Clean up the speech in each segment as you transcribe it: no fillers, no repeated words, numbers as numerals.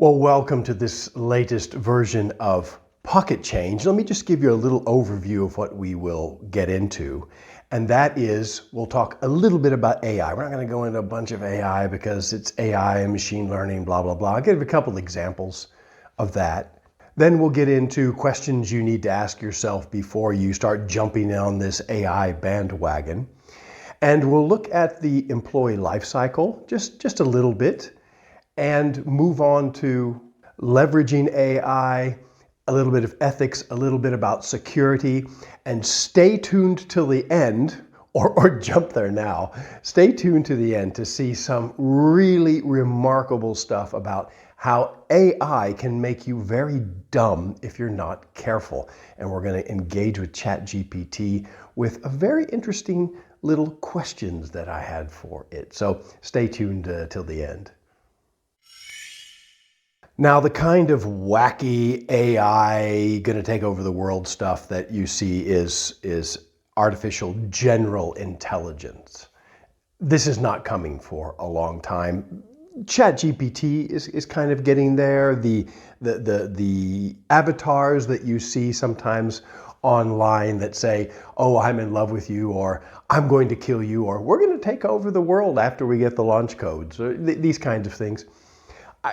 Well, welcome to this latest version of Pocket Change. Let me just give you a little overview of what we will get into. And that is, we'll talk a little bit about AI. We're not going to go into a bunch of AI because it's AI and machine learning, blah, blah, blah. I'll give a couple examples of that. Then we'll get into questions you need to ask yourself before you start jumping on this AI bandwagon. And we'll look at the employee life cycle just a little bit, and move on to leveraging AI, a little bit of ethics, a little bit about security, and stay tuned till the end, or jump there now. Stay tuned to the end to see some really remarkable stuff about how AI can make you very dumb if you're not careful. And we're going to engage with ChatGPT with a very interesting little questions that I had for it. So stay tuned till the end. Now, the kind of wacky AI going to take over the world stuff that you see is artificial general intelligence. This is not coming for a long time. ChatGPT is kind of getting there. The avatars that you see sometimes online that say, oh, I'm in love with you, or I'm going to kill you, or we're going to take over the world after we get the launch codes, or these kinds of things.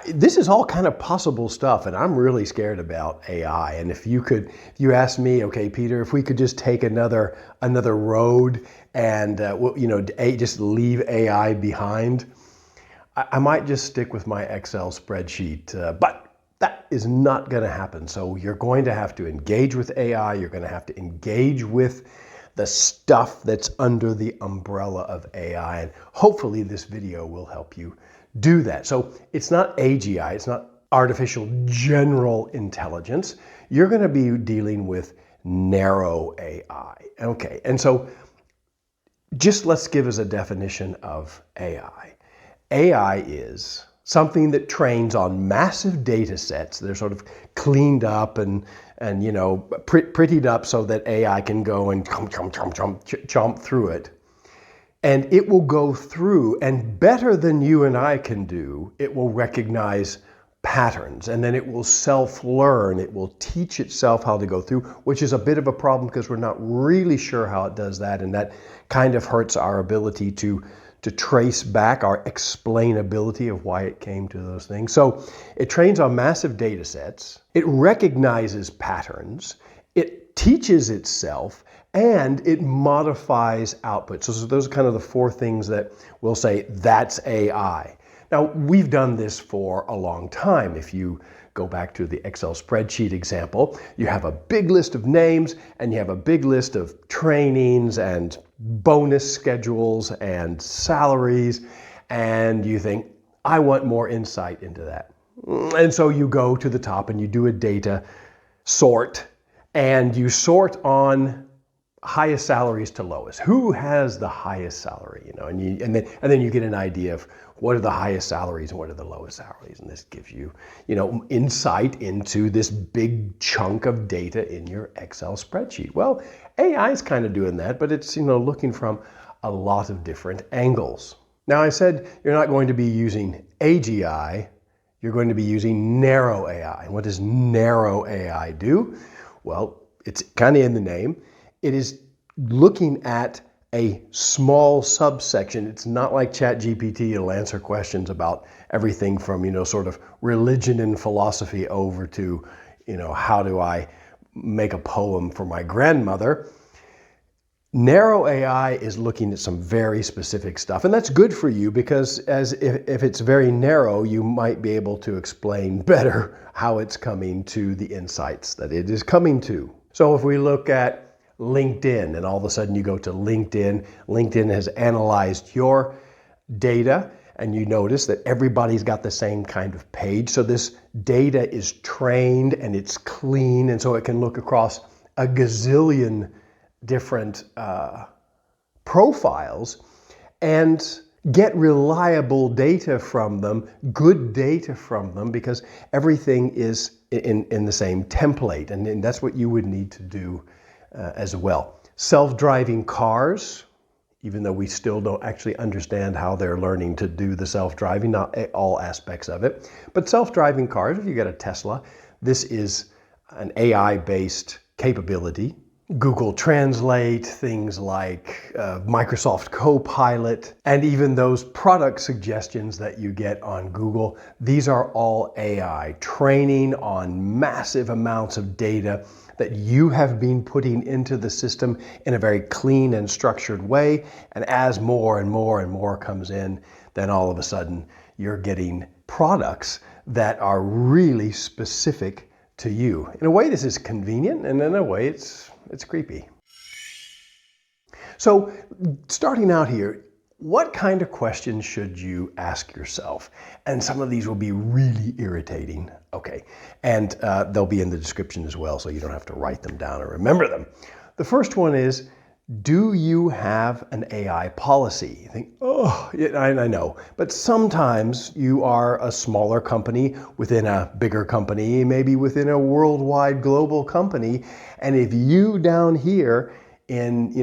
This is all kind of possible stuff, and I'm really scared about AI. And if you asked me, okay, Peter, if we could just take another road and just leave AI behind, I might just stick with my Excel spreadsheet. But that is not going to happen. So you're going to have to engage with AI. You're going to have to engage with the stuff that's under the umbrella of AI, and hopefully this video will help you do that. So it's not AGI, it's not artificial general intelligence. You're going to be dealing with narrow AI. Okay, and so just let's give us a definition of AI. AI is something that trains on massive data sets. They're sort of cleaned up and prettied up so that AI can go and chomp through it. And it will go through, and better than you and I can do, it will recognize patterns, and then it will self-learn. It will teach itself how to go through, which is a bit of a problem because we're not really sure how it does that, and that kind of hurts our ability to trace back our explainability of why it came to those things. So it trains on massive data sets, it recognizes patterns, it teaches itself, and it modifies output. So those are kind of the four things that we'll say that's AI. Now, we've done this for a long time. If you go back to the Excel spreadsheet example, you have a big list of names and you have a big list of trainings and bonus schedules and salaries, and you think, I want more insight into that. And so you go to the top and you do a data sort, and you sort on highest salaries to lowest. Who has the highest salary? And then you get an idea of what are the highest salaries and what are the lowest salaries, and this gives you, insight into this big chunk of data in your Excel spreadsheet. Well, AI is kind of doing that, but it's looking from a lot of different angles. Now, I said you're not going to be using AGI, you're going to be using Narrow AI. And what does Narrow AI do? Well, it's kind of in the name. It is looking at a small subsection. It's not like ChatGPT. It'll answer questions about everything from, sort of religion and philosophy over to, how do I make a poem for my grandmother? Narrow AI is looking at some very specific stuff, and that's good for you because if it's very narrow, you might be able to explain better how it's coming to the insights that it is coming to. So if we look at LinkedIn, and all of a sudden you go to LinkedIn. LinkedIn has analyzed your data, and you notice that everybody's got the same kind of page. So this data is trained and it's clean, and so it can look across a gazillion different profiles and get reliable data from them, good data from them, because everything is in the same template, and that's what you would need to do as well. Self-driving cars, even though we still don't actually understand how they're learning to do the self-driving, not all aspects of it. But self-driving cars, if you get a Tesla, this is an AI-based capability. Google Translate, things like Microsoft Copilot, and even those product suggestions that you get on Google. These are all AI, training on massive amounts of data that you have been putting into the system in a very clean and structured way. And as more and more and more comes in, then all of a sudden you're getting products that are really specific to you. In a way, this is convenient, and in a way, it's creepy. So, starting out here, what kind of questions should you ask yourself? And some of these will be really irritating. Okay, and they'll be in the description as well, so you don't have to write them down or remember them. The first one is, do you have an AI policy? You think, oh, yeah, I know. But sometimes you are a smaller company within a bigger company, maybe within a worldwide global company. And if you down here in,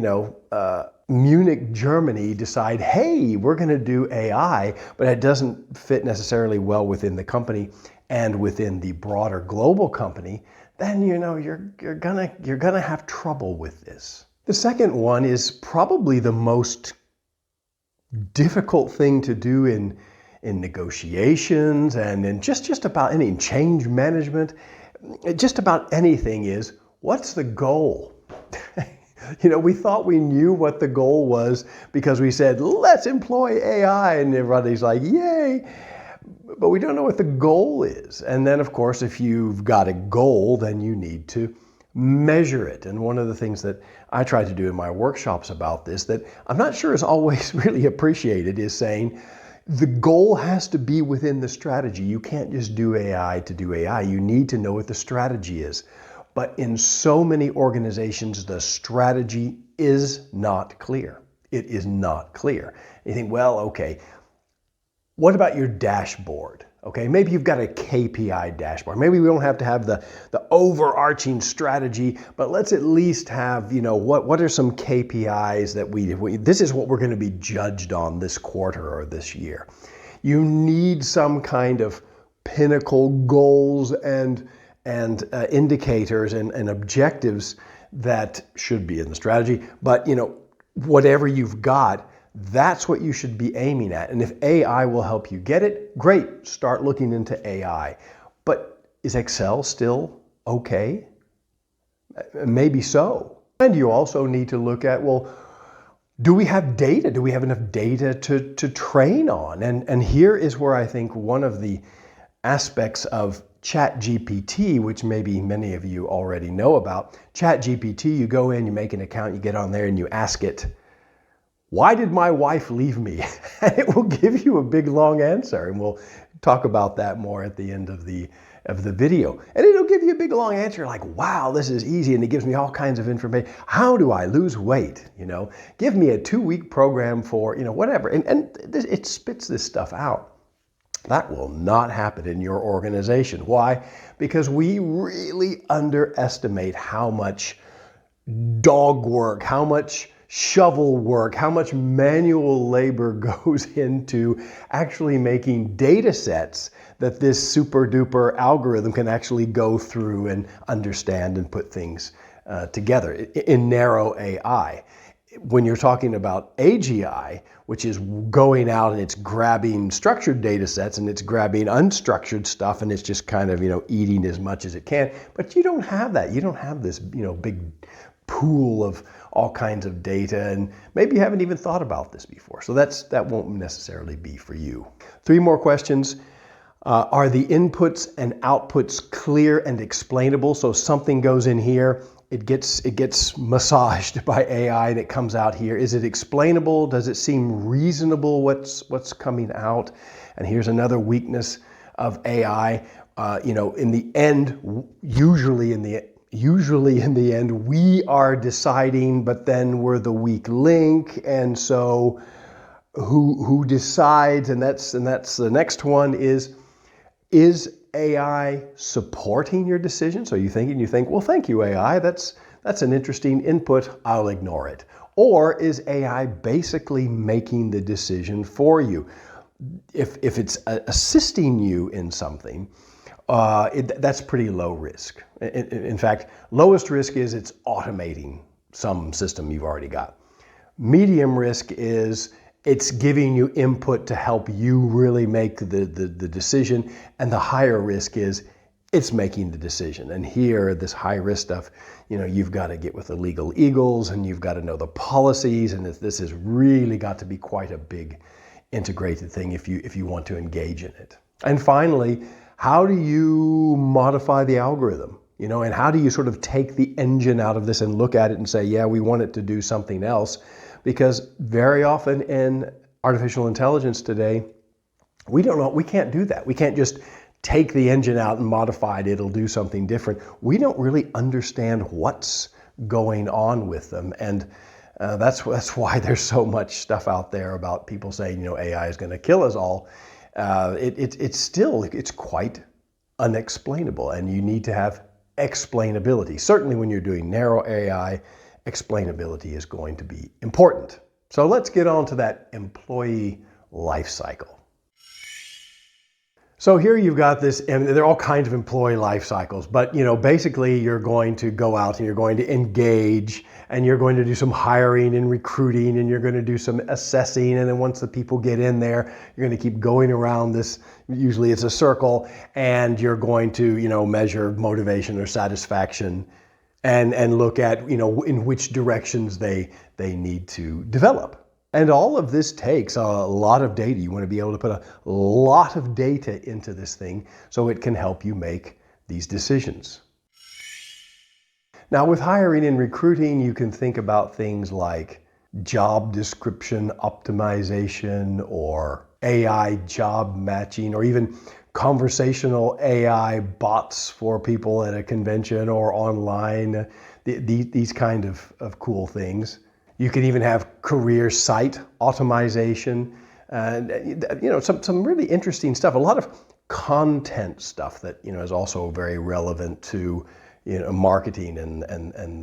Munich, Germany decide, hey, we're going to do AI, but it doesn't fit necessarily well within the company and within the broader global company, then you're gonna have trouble with this. The second one is probably the most difficult thing to do in negotiations and in just about any change management. Just about anything is, what's the goal? We thought we knew what the goal was because we said, let's employ AI, and everybody's like, yay. But we don't know what the goal is. And then, of course, if you've got a goal, then you need to measure it. And one of the things that I try to do in my workshops about this that I'm not sure is always really appreciated is saying the goal has to be within the strategy. You can't just do AI to do AI. You need to know what the strategy is. But in so many organizations, the strategy is not clear. It is not clear. You think, well, okay, what about your dashboard? Okay, maybe you've got a KPI dashboard. Maybe we don't have to have the overarching strategy, but let's at least have, what are some KPIs that this is what we're going to be judged on this quarter or this year. You need some kind of pinnacle goals and indicators and objectives that should be in the strategy. But, whatever you've got, that's what you should be aiming at. And if AI will help you get it, great, start looking into AI. But is Excel still okay? Maybe so. And you also need to look at, well, do we have data? Do we have enough data to train on? And here is where I think one of the aspects of ChatGPT, which maybe many of you already know about. ChatGPT, you go in, you make an account, you get on there and you ask it, why did my wife leave me? And it will give you a big long answer, and we'll talk about that more at the end of the video. And it'll give you a big long answer like, wow, this is easy, and it gives me all kinds of information. How do I lose weight? Give me a 2-week program for, whatever. And it spits this stuff out. That will not happen in your organization. Why? Because we really underestimate how much dog work, how much shovel work, how much manual labor goes into actually making data sets that this super duper algorithm can actually go through and understand and put things together in Narrow A.I. When you're talking about AGI, which is going out and it's grabbing structured data sets and it's grabbing unstructured stuff and it's just kind of, eating as much as it can. But you don't have that. You don't have this, big pool of all kinds of data, and maybe you haven't even thought about this before. So that won't necessarily be for you. 3 more questions. Are the inputs and outputs clear and explainable? So something goes in here, it gets massaged by AI and it comes out here. Is it explainable? Does it seem reasonable what's coming out? And here's another weakness of AI. In the end, usually in the end, we are deciding, but then we're the weak link. And so who decides? And that's the next one is AI supporting your decision? So you think, well, thank you, AI. That's an interesting input. I'll ignore it. Or is AI basically making the decision for you? If it's assisting you in something, that's pretty low risk. In fact, lowest risk is it's automating some system you've already got. Medium risk is it's giving you input to help you really make the decision. And the higher risk is it's making the decision. And here, this high risk stuff, you've got to get with the legal eagles and you've got to know the policies. And this has really got to be quite a big integrated thing if you want to engage in it. And finally, how do you modify the algorithm? And how do you sort of take the engine out of this and look at it and say, yeah, we want it to do something else? Because very often in artificial intelligence today, we don't know, we can't do that. We can't just take the engine out and modify it, it'll do something different. We don't really understand what's going on with them. And that's why there's so much stuff out there about people saying, AI is going to kill us all. It's quite unexplainable, and you need to have explainability. Certainly when you're doing narrow AI, explainability is going to be important. So let's get on to that employee life cycle. So here you've got this, and there are all kinds of employee life cycles, but basically you're going to go out and you're going to engage and you're going to do some hiring and recruiting and you're going to do some assessing, and then once the people get in there, you're going to keep going around this, usually it's a circle, and you're going to measure motivation or satisfaction and look at in which directions they need to develop. And all of this takes a lot of data. You want to be able to put a lot of data into this thing so it can help you make these decisions. Now with hiring and recruiting, you can think about things like job description optimization or AI job matching, or even conversational AI bots for people at a convention or online, these kind of cool things. You can even have career site automation, some really interesting stuff. A lot of content stuff that is also very relevant to marketing and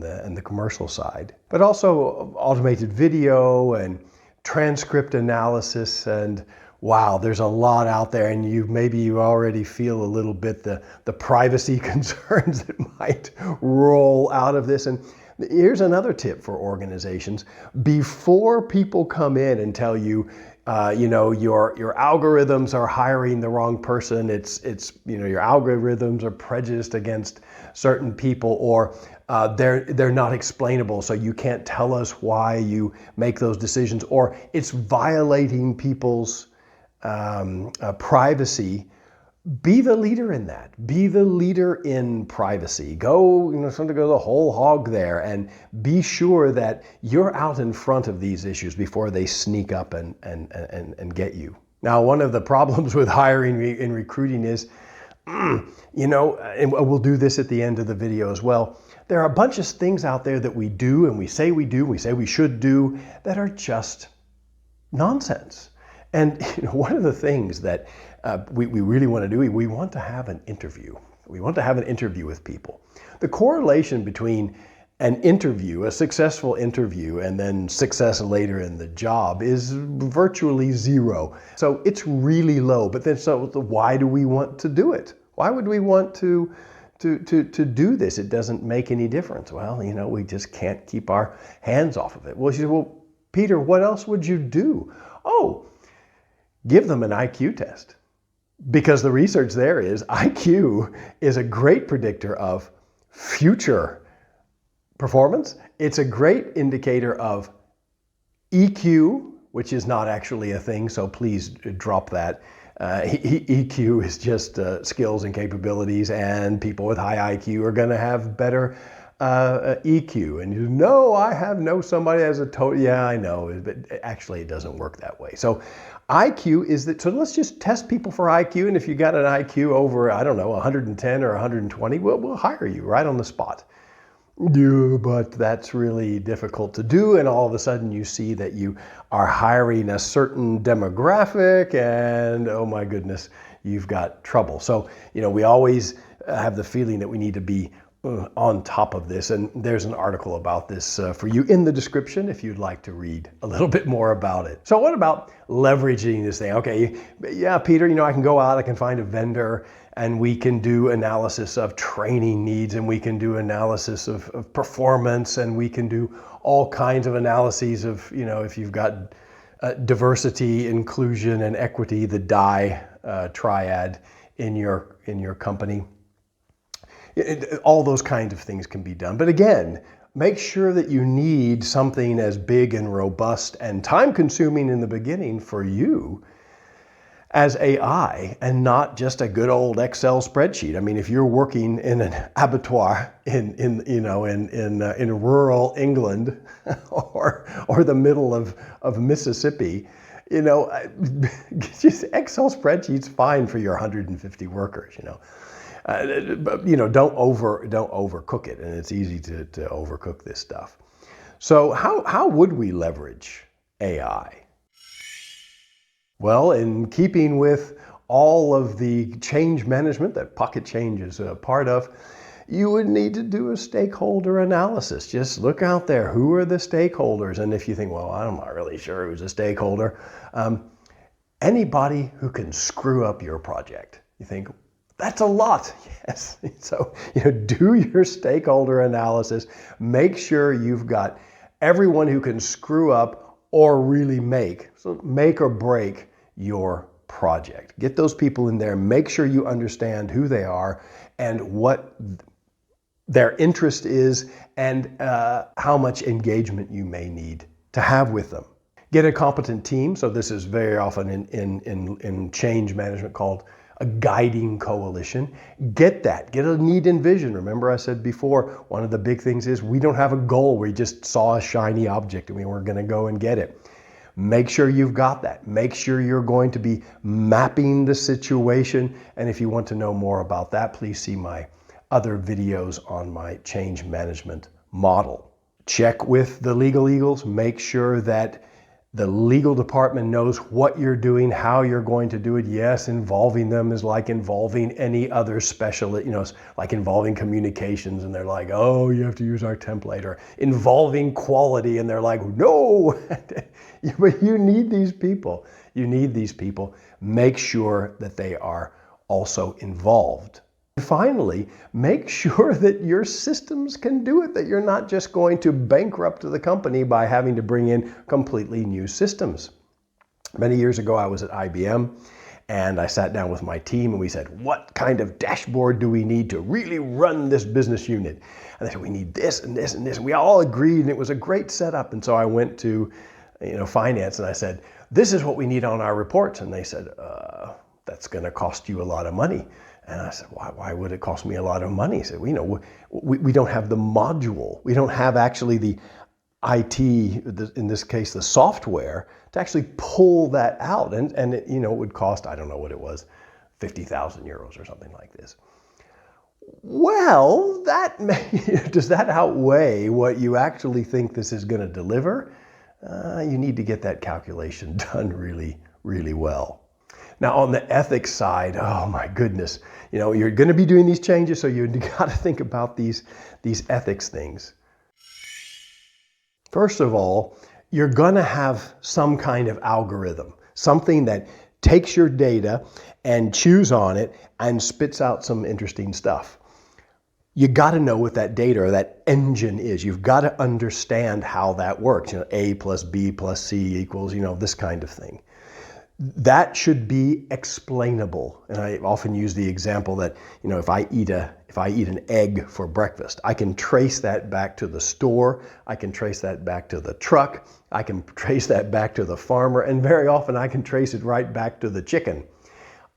the commercial side. But also automated video and transcript analysis, and wow, there's a lot out there, and you already feel a little bit the privacy concerns that might roll out of this. And here's another tip for organizations. Before people come in and tell you, your algorithms are hiring the wrong person, it's your algorithms are prejudiced against certain people, or they're not explainable, so you can't tell us why you make those decisions, or it's violating people's privacy. Be the leader in that. Be the leader in privacy. Go the whole hog there, and be sure that you're out in front of these issues before they sneak up and get you. Now, one of the problems with hiring and recruiting is, and we'll do this at the end of the video as well, there are a bunch of things out there that we do and we say we should do that are just nonsense. And one of the things that we really want to do, we want to have an interview. We want to have an interview with people. The correlation between an interview, a successful interview, and then success later in the job is virtually zero. So it's really low. But then, so why do we want to do it? Why would we want to do this? It doesn't make any difference. Well, we just can't keep our hands off of it. Well, she said, well, Peter, what else would you do? Oh, give them an IQ test. Because the research there is IQ is a great predictor of future performance. It's a great indicator of EQ, which is not actually a thing, so please drop that. EQ is just skills and capabilities, and people with high IQ are going to have better EQ. And I know somebody has a total, yeah, I know, but actually it doesn't work that way. So IQ is that, so let's just test people for IQ, and if you got an IQ over, 110 or 120, we'll hire you right on the spot. Yeah, but that's really difficult to do, and all of a sudden you see that you are hiring a certain demographic, and oh my goodness, you've got trouble. So, we always have the feeling that we need to be on top of this, and there's an article about this for you in the description if you'd like to read a little bit more about it. So what about leveraging this thing? Okay, yeah, Peter, I can go out, I can find a vendor, and we can do analysis of training needs, and we can do analysis of performance, and we can do all kinds of analyses of, if you've got diversity, inclusion, and equity, the DIE triad in your company. All those kinds of things can be done. But again, make sure that you need something as big and robust and time-consuming in the beginning for you as AI, and not just a good old Excel spreadsheet. I mean, if you're working in an abattoir in rural England or the middle of Mississippi, just Excel spreadsheet's fine for your 150 workers. But don't overcook it, and it's easy to overcook this stuff. So how would we leverage AI? Well, in keeping with all of the change management that Pocket Change is a part of, you would need to do a stakeholder analysis. Just look out there. Who are the stakeholders? And if you think, well, I'm not really sure who's a stakeholder, anybody who can screw up your project. You think, that's a lot. Yes. So, do your stakeholder analysis. Make sure you've got everyone who can screw up or really make or break your project. Get those people in there. Make sure you understand who they are and what their interest is, and how much engagement you may need to have with them. Get a competent team. So this is very often in change management called a guiding coalition. Get a need and vision. Remember I said before, one of the big things is we don't have a goal. We just saw a shiny object and we were going to go and get it. Make sure you've got that. Make sure you're going to be mapping the situation. And if you want to know more about that, please see my other videos on my change management model. Check with the legal eagles. Make sure that the legal department knows what you're doing, how you're going to do it. Yes, involving them is like involving any other specialist, it's like involving communications and they're like, oh, you have to use our template, or involving quality and they're like, no. But you need these people. Make sure that they are also involved. Finally, make sure that your systems can do it, that you're not just going to bankrupt the company by having to bring in completely new systems. Many years ago, I was at IBM and I sat down with my team and we said, what kind of dashboard do we need to really run this business unit? And they said, we need this and this and this. And we all agreed, and it was a great setup. And so I went to finance and I said, this is what we need on our reports. And they said, that's going to cost you a lot of money. And I said, why would it cost me a lot of money? He said, we don't have the module. We don't have actually the IT, in this case, the software, to actually pull that out. And it, it would cost, I don't know what it was, 50,000 euros or something like this. Well, does that outweigh what you actually think this is going to deliver? You need to get that calculation done really, really well. Now, on the ethics side, oh my goodness, you're going to be doing these changes, so you got to think about these ethics things. First of all, you're going to have some kind of algorithm, something that takes your data and chews on it and spits out some interesting stuff. You got to know what that data or that engine is. You've got to understand how that works. A plus B plus C equals, this kind of thing. That should be explainable. And I often use the example that, if I eat an egg for breakfast, I can trace that back to the store, I can trace that back to the truck, I can trace that back to the farmer, and very often I can trace it right back to the chicken.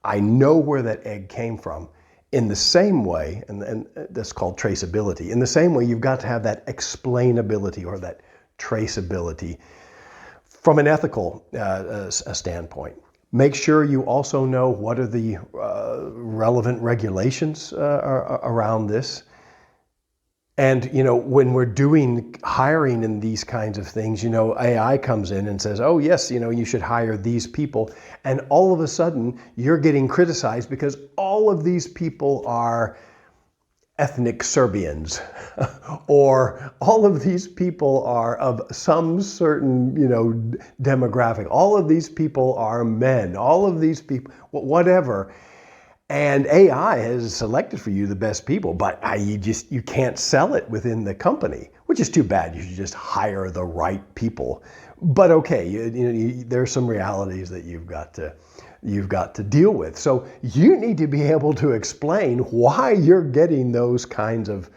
I know where that egg came from. In the same way, and that's called traceability, in the same way you've got to have that explainability or that traceability. From an ethical standpoint, make sure you also know what are the relevant regulations around this. And, when we're doing hiring in these kinds of things, AI comes in and says, oh, yes, you should hire these people. And all of a sudden, you're getting criticized because all of these people are ethnic Serbians, or all of these people are of some certain, demographic. All of these people are men. All of these people, whatever. And AI has selected for you the best people, but you can't sell it within the company, which is too bad. You should just hire the right people. But okay, there's some realities that you've got to deal with. So you need to be able to explain why you're getting those kinds of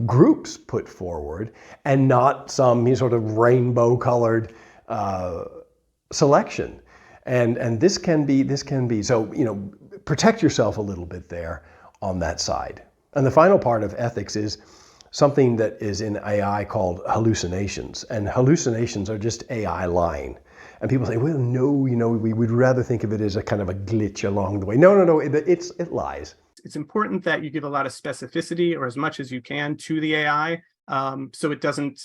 groups put forward, and not some sort of rainbow-colored selection. And this can be so, protect yourself a little bit there on that side. And the final part of ethics is something that is in AI called hallucinations. And hallucinations are just AI lying. And people say, well, no, we would rather think of it as a kind of a glitch along the way. No, it lies. It's important that you give a lot of specificity, or as much as you can, to the AI, so it doesn't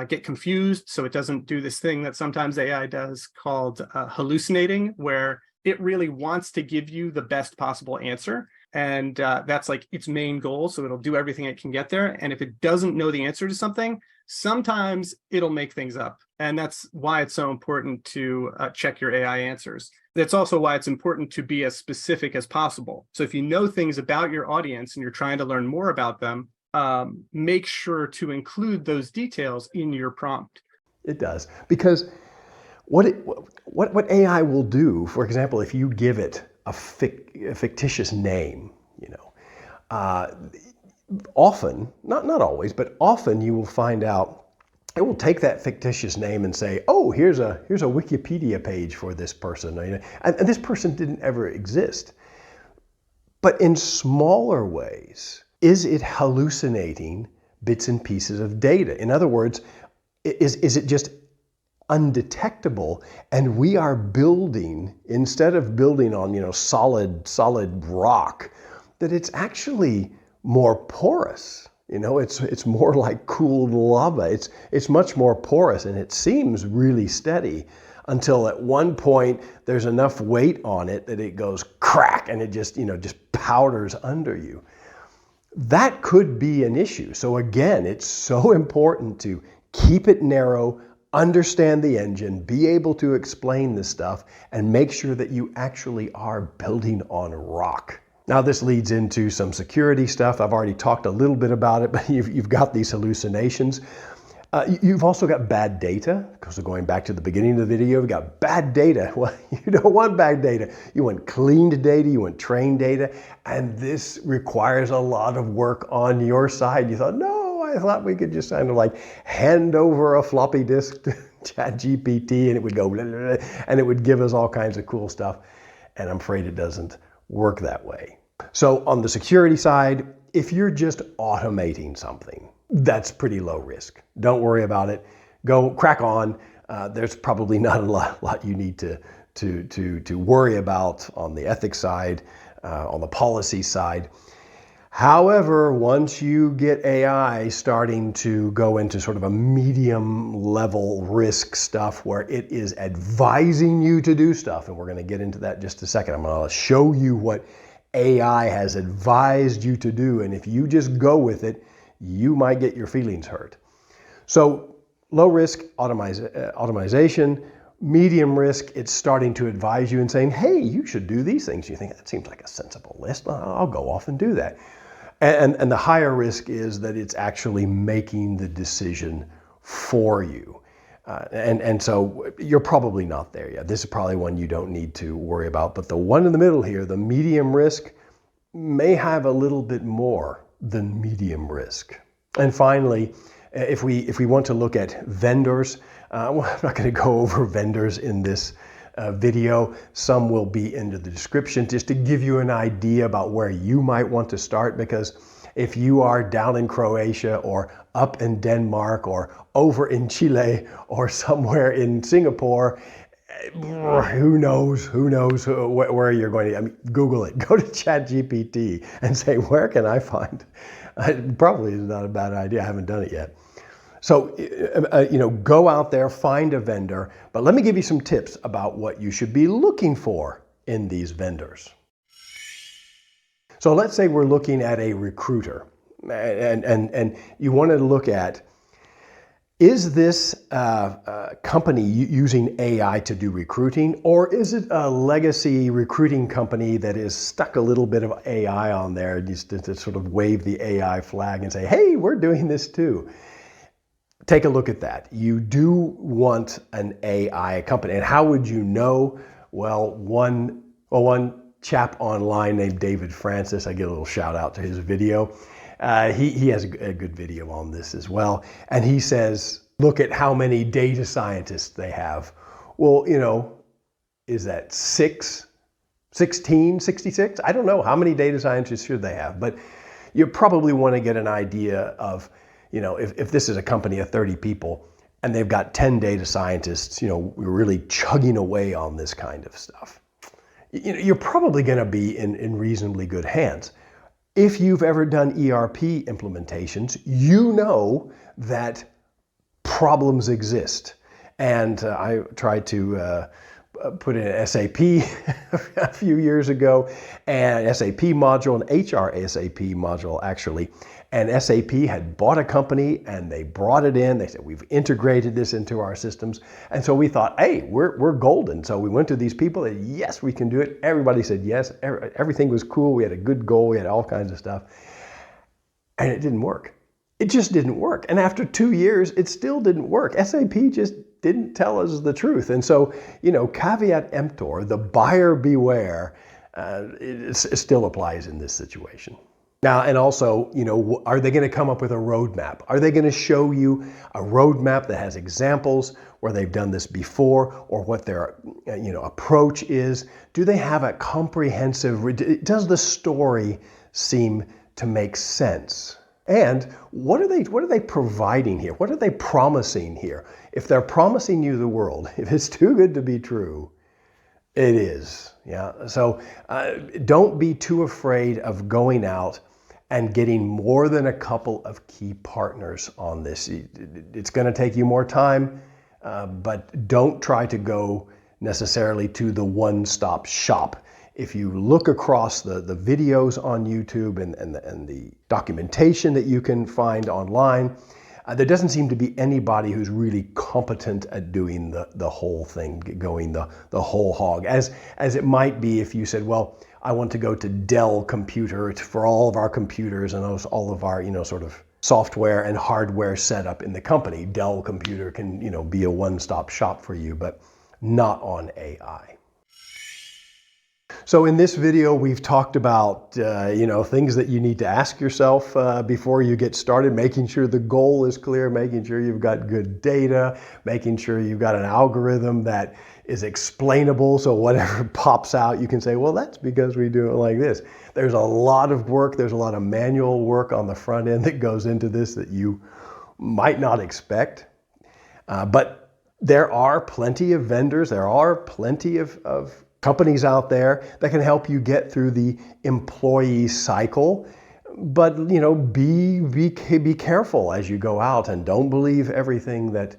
get confused, so it doesn't do this thing that sometimes AI does called hallucinating, where it really wants to give you the best possible answer. And that's like its main goal. So it'll do everything it can get there. And if it doesn't know the answer to something, sometimes it'll make things up. And that's why it's so important to check your AI answers. That's also why it's important to be as specific as possible. So if you know things about your audience and you're trying to learn more about them, make sure to include those details in your prompt. It does. Because what AI will do, for example, if you give it a fictitious name, often, not always, but often you will find out it will take that fictitious name and say, oh, here's a Wikipedia page for this person. And this person didn't ever exist. But in smaller ways, is it hallucinating bits and pieces of data? In other words, is it just undetectable, and we are building, instead of building on solid rock, that it's actually more porous. It's more like cooled lava. It's much more porous, and it seems really steady until at one point there's enough weight on it that it goes crack, and it just powders under you. That could be an issue. So again, it's so important to keep it narrow, understand the engine, be able to explain this stuff, and make sure that you actually are building on rock. Now this leads into some security stuff. I've already talked a little bit about it, but you've got these hallucinations. You've also got bad data, because going back to the beginning of the video, we've got bad data. Well, you don't want bad data. You want cleaned data, you want trained data, and this requires a lot of work on your side. You thought, no, I thought we could just kind of like hand over a floppy disk to ChatGPT and it would go blah, blah, blah, and it would give us all kinds of cool stuff. And I'm afraid it doesn't work that way. So on the security side, if you're just automating something, that's pretty low risk. Don't worry about it. Go crack on. There's probably not a lot you need to worry about on the ethics side, on the policy side. However, once you get AI starting to go into sort of a medium level risk stuff where it is advising you to do stuff, and we're going to get into that in just a second. I'm going to show you what AI has advised you to do, and if you just go with it, you might get your feelings hurt. So low risk, automation. Medium risk, it's starting to advise you and saying, hey, you should do these things. You think that seems like a sensible list. I'll go off and do that. And the higher risk is that it's actually making the decision for you. And so you're probably not there yet. This is probably one you don't need to worry about. But the one in the middle here, the medium risk, may have a little bit more than medium risk. And finally, if we want to look at vendors, well, I'm not going to go over vendors in this video. Some will be in the description just to give you an idea about where you might want to start, because if you are down in Croatia or up in Denmark or over in Chile or somewhere in Singapore, who knows where you're going to, I mean, Google it, go to ChatGPT and say, where can I find? It probably is not a bad idea. I haven't done it yet. So, go out there, find a vendor, but let me give you some tips about what you should be looking for in these vendors. So let's say we're looking at a recruiter, and you want to look at, is this company using AI to do recruiting, or is it a legacy recruiting company that is stuck a little bit of AI on there just to sort of wave the AI flag and say, hey, we're doing this too? Take a look at that. You do want an AI company. And how would you know? Well, one chap online named David Francis, I get a little shout out to his video. He has a good video on this as well. And he says, look at how many data scientists they have. Well, is that 6, 16, 66? I don't know. How many data scientists should they have? But you probably want to get an idea of, if this is a company of 30 people and they've got 10 data scientists, we're really chugging away on this kind of stuff. You're probably going to be in reasonably good hands. If you've ever done ERP implementations, you know that problems exist. And I tried to put in SAP a few years ago, and SAP module, an HR SAP module actually. And SAP had bought a company and they brought it in. They said, we've integrated this into our systems. And so we thought, hey, we're golden. So we went to these people and yes, we can do it. Everybody said yes. Everything was cool. We had a good goal. We had all kinds of stuff. And it didn't work. It just didn't work. And after 2 years, it still didn't work. SAP just didn't tell us the truth. And so, caveat emptor, the buyer beware, it still applies in this situation. Now, and also, are they going to come up with a roadmap? Are they going to show you a roadmap that has examples where they've done this before, or what their approach is? Do they have a comprehensive, does the story seem to make sense? And what are they providing here? What are they promising here? If they're promising you the world, if it's too good to be true, it is. Yeah. So don't be too afraid of going out and getting more than a couple of key partners on this. It's going to take you more time, but don't try to go necessarily to the one-stop shop. If you look across the videos on YouTube and the documentation that you can find online, there doesn't seem to be anybody who's really competent at doing the whole thing, going the whole hog. As it might be if you said, well, I want to go to Dell Computer for all of our computers and all of our, sort of software and hardware setup in the company. Dell Computer can, be a one-stop shop for you, but not on AI. So in this video, we've talked about, things that you need to ask yourself before you get started, making sure the goal is clear, making sure you've got good data, making sure you've got an algorithm that is explainable. So whatever pops out, you can say, well, that's because we do it like this. There's a lot of work. There's a lot of manual work on the front end that goes into this that you might not expect. But there are plenty of vendors. There are plenty of companies out there that can help you get through the employee cycle. But, be careful as you go out and don't believe everything that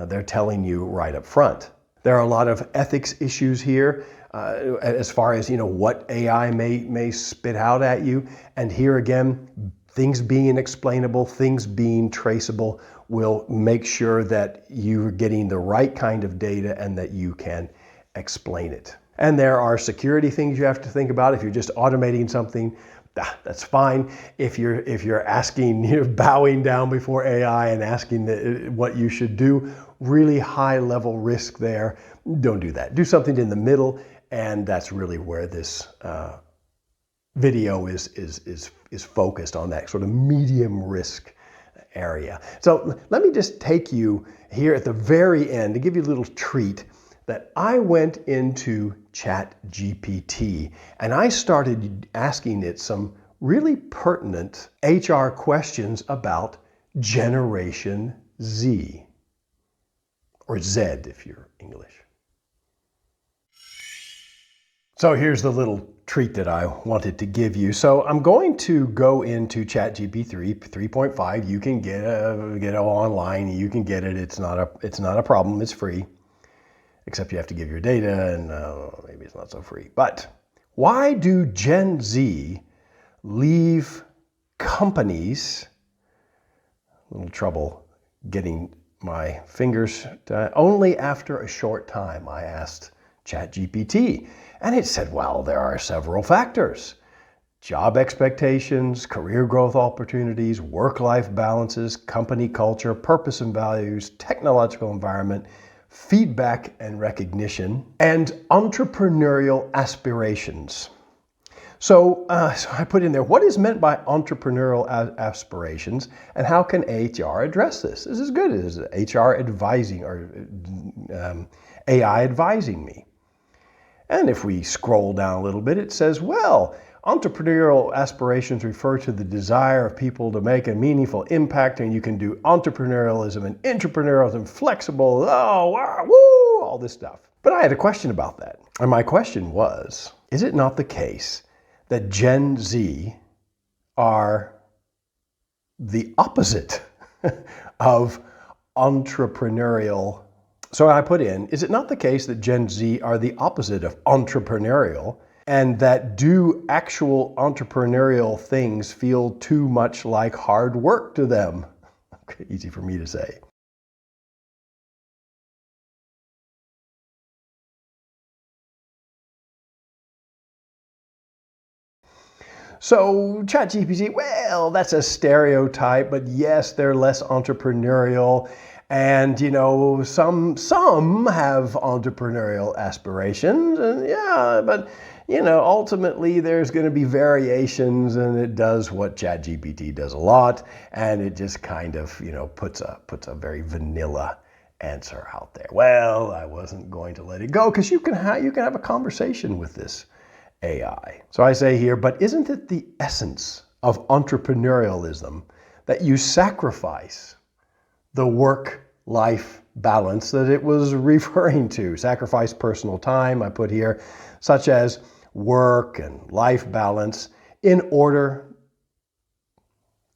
they're telling you right up front. There are a lot of ethics issues here as far as, what AI may spit out at you. And here again, things being explainable, things being traceable will make sure that you're getting the right kind of data and that you can explain it. And there are security things you have to think about. If you're just automating something, that's fine. If you're asking, bowing down before AI and asking what you should do, really high level risk there. Don't do that. Do something in the middle, and that's really where this video is focused on, that sort of medium risk area. So let me just take you here at the very end to give you a little treat that I went into ChatGPT and I started asking it some really pertinent HR questions about Generation Z, or Z if you're English. So here's the little treat that I wanted to give you. So I'm going to go into ChatGPT 3.5. You can get it online. You can get it. It's not a problem. It's free. Except you have to give your data, and maybe it's not so free. But why do Gen Z leave companies, a little trouble getting my fingers to, only after a short time. I asked ChatGPT, and it said, well, there are several factors. Job expectations, career growth opportunities, work-life balances, company culture, purpose and values, technological environment, feedback and recognition, and entrepreneurial aspirations. So I put in there, what is meant by entrepreneurial aspirations, and how can HR address this? This is good. This is HR advising, or AI advising me. And if we scroll down a little bit, it says, well, entrepreneurial aspirations refer to the desire of people to make a meaningful impact, and you can do entrepreneurialism and intrapreneurialism, flexible, oh, wow, woo, all this stuff. But I had a question about that. And my question was, is it not the case that Gen Z are the opposite of entrepreneurial? So I put in, is it not the case that Gen Z are the opposite of entrepreneurial, and that do actual entrepreneurial things feel too much like hard work to them? Okay, easy for me to say. So ChatGPT, well, that's a stereotype, but yes, they're less entrepreneurial. And some have entrepreneurial aspirations, and yeah, but ultimately there's going to be variations, and it does what ChatGPT does a lot, and it just kind of puts a very vanilla answer out there. Well, I wasn't going to let it go, because you can have a conversation with this AI. So I say here, but isn't it the essence of entrepreneurialism that you sacrifice the work-life balance that it was referring to? Sacrifice personal time, I put here, such as work and life balance, in order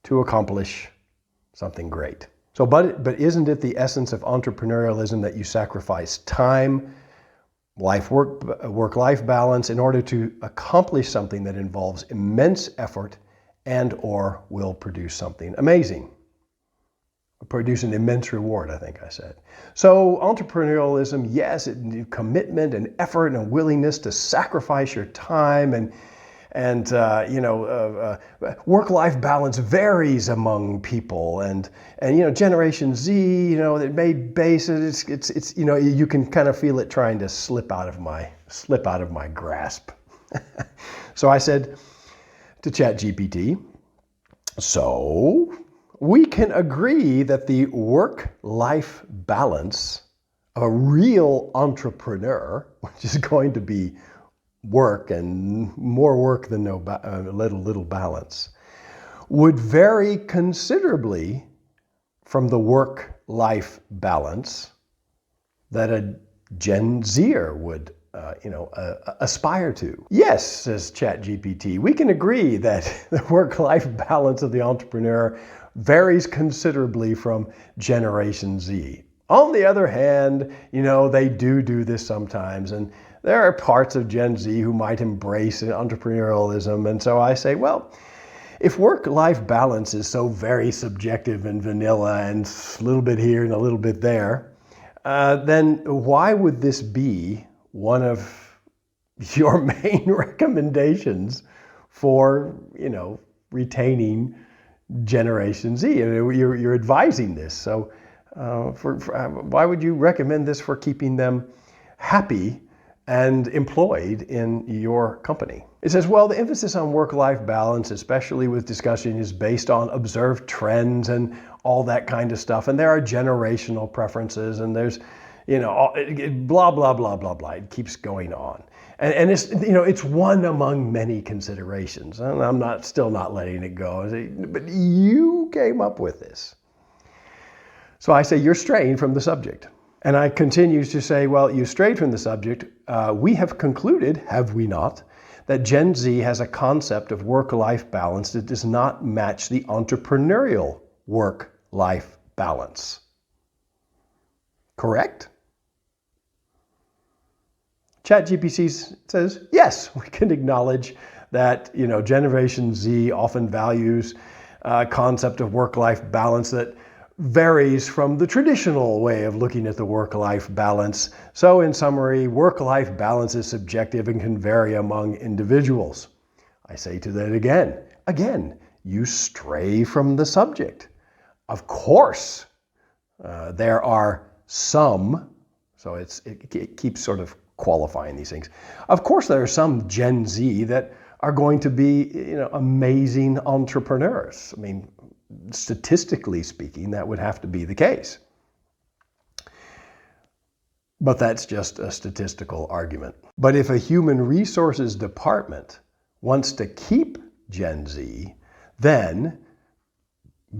to accomplish something great. So, but isn't it the essence of entrepreneurialism that you sacrifice time, work-life balance in order to accomplish something that involves immense effort and or will produce something amazing? Produce an immense reward, I think I said. So entrepreneurialism, yes, commitment and effort and a willingness to sacrifice your time, and work-life balance varies among people, and Generation Z, it may base it. It's you can kind of feel it trying to slip out of my grasp. So I said to ChatGPT, so we can agree that the work-life balance of a real entrepreneur, which is going to be work and more work than little balance, would vary considerably from the work-life balance that a Gen Zer would aspire to. Yes, says ChatGPT, we can agree that the work-life balance of the entrepreneur varies considerably from Generation Z. On the other hand, they do this sometimes, and there are parts of Gen Z who might embrace entrepreneurialism. And so I say, well, if work-life balance is so very subjective and vanilla and a little bit here and a little bit there, then why would this be one of your main recommendations for, retaining Generation Z? You're advising this. So why would you recommend this for keeping them happy and employed in your company? It says, well, the emphasis on work-life balance, especially with discussion, is based on observed trends and all that kind of stuff. And there are generational preferences, and there's, blah, blah, blah, blah, blah. It keeps going on. And it's, it's one among many considerations. And I'm still not letting it go. But you came up with this. So I say, you're straying from the subject. And I continue to say, well, you strayed from the subject. We have concluded, have we not, that Gen Z has a concept of work-life balance that does not match the entrepreneurial work-life balance. Correct? ChatGPT says, yes, we can acknowledge that, Generation Z often values a concept of work-life balance that varies from the traditional way of looking at the work-life balance. So in summary, work-life balance is subjective and can vary among individuals. I say to that again, you stray from the subject. Of course, there are some, so it keeps sort of qualifying these things. Of course, there are some Gen Z that are going to be, amazing entrepreneurs. I mean, statistically speaking, that would have to be the case. But that's just a statistical argument. But if a human resources department wants to keep Gen Z, then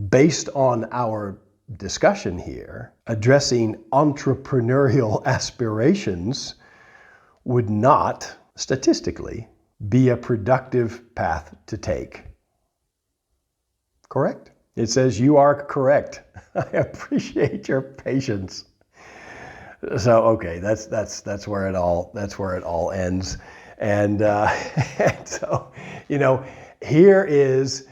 based on our discussion here, addressing entrepreneurial aspirations would not, statistically, be a productive path to take. Correct? It says you are correct. I appreciate your patience. So okay, that's where it all ends, and, and so here is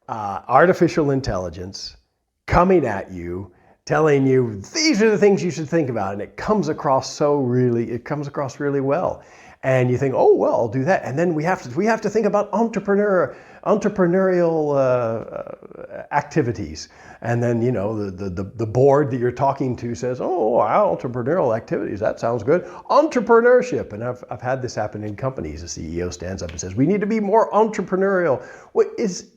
artificial intelligence coming at you, telling you these are the things you should think about, and it comes across really well. And you think, oh well, I'll do that, and then we have to think about entrepreneurial activities, and then the board that you're talking to says, oh wow, entrepreneurial activities, that sounds good, entrepreneurship. And I've had this happen in companies. The CEO stands up and says, we need to be more entrepreneurial.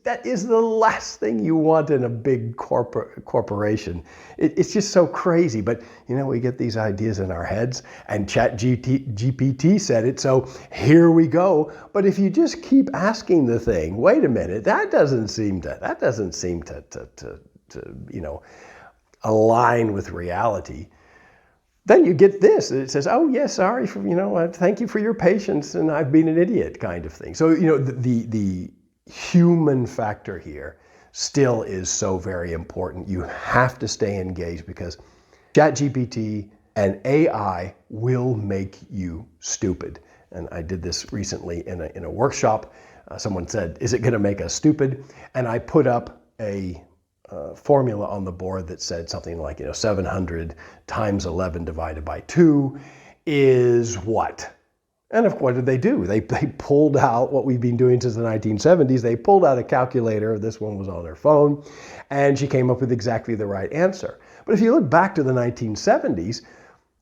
That is the last thing you want in a big corporation. It's just so crazy, but we get these ideas in our heads, and ChatGPT said it, so here we go. But if you just keep asking the thing, wait a minute, that doesn't seem to align with reality, then you get this. It says, oh yes, sorry for, thank you for your patience, and I've been an idiot, kind of thing. So the human factor here still is so very important. You have to stay engaged, because ChatGPT and AI will make you stupid. And I did this recently in a workshop. Someone said, is it going to make us stupid? And I put up a formula on the board that said something like, 700 times 11 divided by 2 is what? And what did they do? They pulled out what we've been doing since the 1970s. They pulled out a calculator. This one was on their phone, and she came up with exactly the right answer. But if you look back to the 1970s,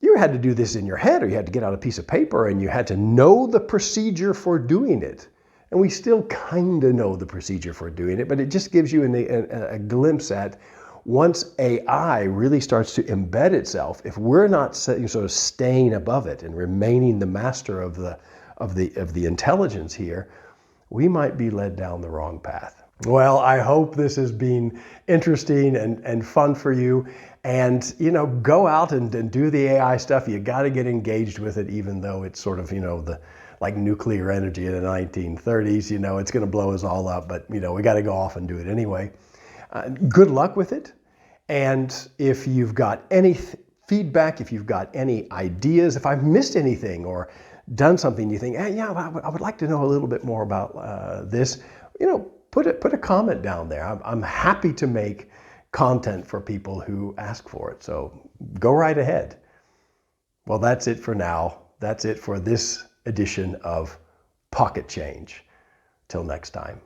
you had to do this in your head, or you had to get out a piece of paper and you had to know the procedure for doing it. And we still kind of know the procedure for doing it, but it just gives you a glimpse at, once AI really starts to embed itself, if we're not sort of staying above it and remaining the master of the intelligence here, we might be led down the wrong path. Well, I hope this has been interesting and fun for you. And, go out and do the AI stuff. You got to get engaged with it, even though it's sort of, like nuclear energy in the 1930s, it's going to blow us all up. But, we got to go off and do it anyway. Good luck with it. And if you've got any feedback, if you've got any ideas, if I've missed anything or done something you think, hey, yeah, I would like to know a little bit more about this, put a comment down there. I'm happy to make content for people who ask for it. So go right ahead. Well, that's it for now. That's it for this edition of Pocket Change. Till next time.